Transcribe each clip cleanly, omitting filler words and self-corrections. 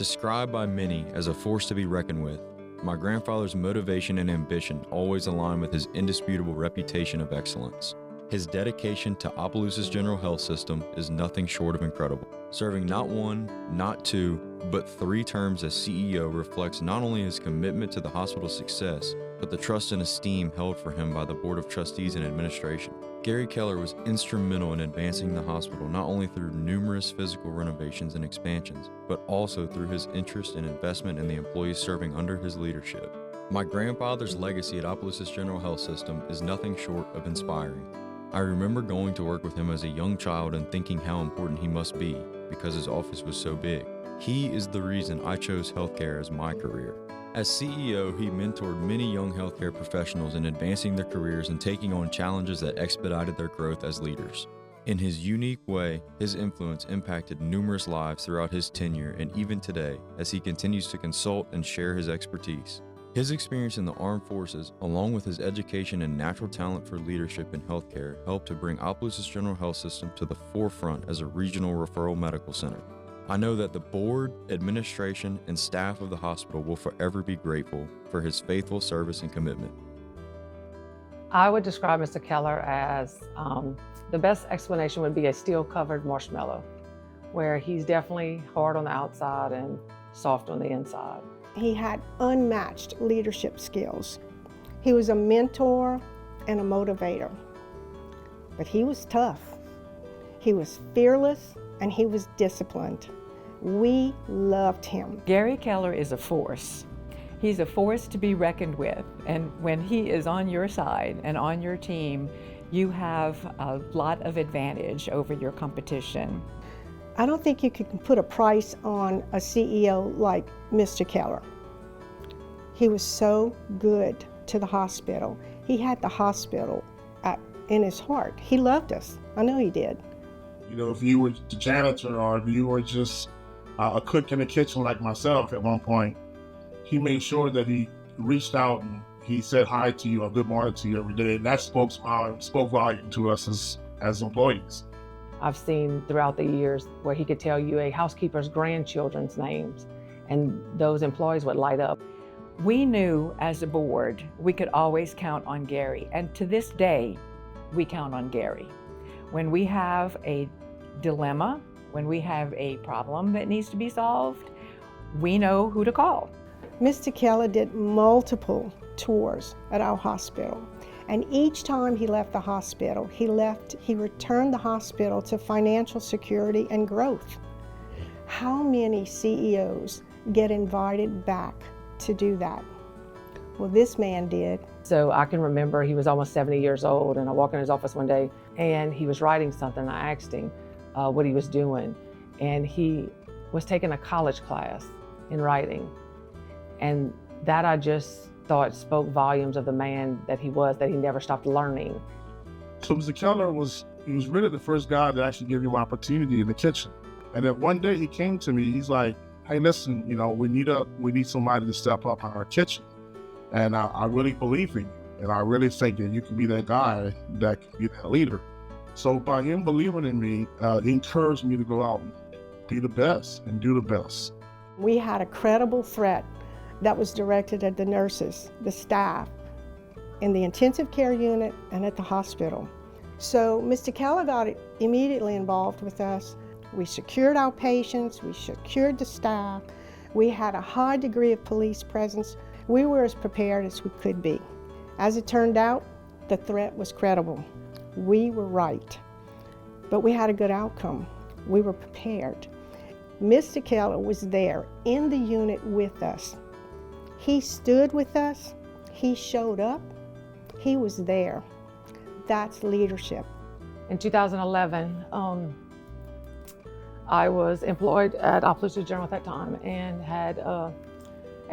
Described by many as a force to be reckoned with, my grandfather's motivation and ambition always aligned with his indisputable reputation of excellence. His dedication to Opelousas General Health System is nothing short of incredible. Serving not one, not two, but 3 terms as CEO reflects not only his commitment to the hospital's success, but the trust and esteem held for him by the Board of Trustees and administration. Gary Keller was instrumental in advancing the hospital not only through numerous physical renovations and expansions, but also through his interest and investment in the employees serving under his leadership. My grandfather's legacy at Opelousas General Health System is nothing short of inspiring. I remember going to work with him as a young child and thinking how important he must be because his office was so big. He is the reason I chose healthcare as my career. As CEO, he mentored many young healthcare professionals in advancing their careers and taking on challenges that expedited their growth as leaders. In his unique way, his influence impacted numerous lives throughout his tenure and even today as he continues to consult and share his expertise. His experience in the armed forces, along with his education and natural talent for leadership in healthcare, helped to bring Opelousas General Health System to the forefront as a regional referral medical center. I know that the board, administration, and staff of the hospital will forever be grateful for his faithful service and commitment. I would describe Mr. Keller as the best explanation would be a steel-covered marshmallow, where he's definitely hard on the outside and soft on the inside. He had unmatched leadership skills. He was a mentor and a motivator, but he was tough. He was fearless and he was disciplined. We loved him. Gary Keller is a force. He's a force to be reckoned with, and when he is on your side and on your team, you have a lot of advantage over your competition. I don't think you can put a price on a CEO like Mr. Keller. He was so good to the hospital. He had the hospital in his heart. He loved us. I know he did. You know, if you were the janitor or if you were just a cook in the kitchen like myself at one point, he made sure that he reached out and he said hi to you or good morning to you every day. And that spoke volume to us as employees. I've seen throughout the years where he could tell you a housekeeper's grandchildren's names, and those employees would light up. We knew as a board we could always count on Gary, and to this day, we count on Gary. When we have a dilemma, when we have a problem that needs to be solved, we know who to call. Mr. Keller did multiple tours at our hospital. And each time he left the hospital, he returned the hospital to financial security and growth. How many CEOs get invited back to do that? Well, this man did. So I can remember he was almost 70 years old, and I walked in his office one day and he was writing something. I asked him what he was doing, and he was taking a college class in writing. And that I just thought spoke volumes of the man that he was, that he never stopped learning. So Mr. Keller was really the first guy that actually gave you an opportunity in the kitchen. And then one day he came to me, he's like, hey, listen, you know, we need somebody to step up in our kitchen. And I really believe in you. And I really think that you can be that guy that can be that leader. So by him believing in me, he encouraged me to go out and be the best and do the best. We had a credible threat that was directed at the nurses, the staff, in the intensive care unit and at the hospital. So Mr. Keller got immediately involved with us. We secured our patients, we secured the staff, we had a high degree of police presence. We were as prepared as we could be. As it turned out, the threat was credible. We were right, but we had a good outcome. We were prepared. Mr. Keller was there in the unit with us. He stood with us, he showed up, he was there. That's leadership. In 2011, I was employed at Opelousas General at that time and had a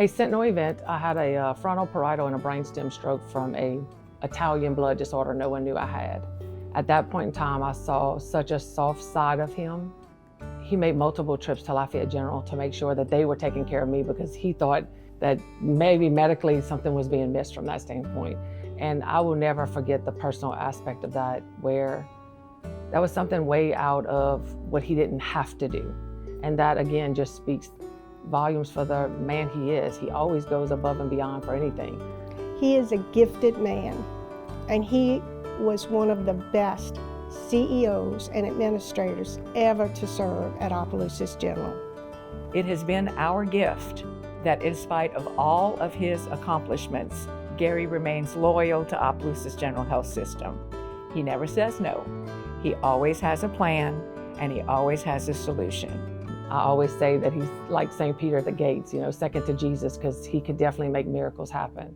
sentinel event. I had a frontal parietal and a brainstem stroke from a Italian blood disorder no one knew I had. At that point in time, I saw such a soft side of him. He made multiple trips to Lafayette General to make sure that they were taking care of me because he thought that maybe medically something was being missed from that standpoint. And I will never forget the personal aspect of that, where that was something way out of what he didn't have to do. And that again just speaks volumes for the man he is. He always goes above and beyond for anything. He is a gifted man, and he was one of the best CEOs and administrators ever to serve at Opelousas General. It has been our gift that in spite of all of his accomplishments, Gary remains loyal to Opelousas General Health System. He never says no. He always has a plan, and he always has a solution. I always say that he's like St. Peter at the gates, second to Jesus, because he could definitely make miracles happen.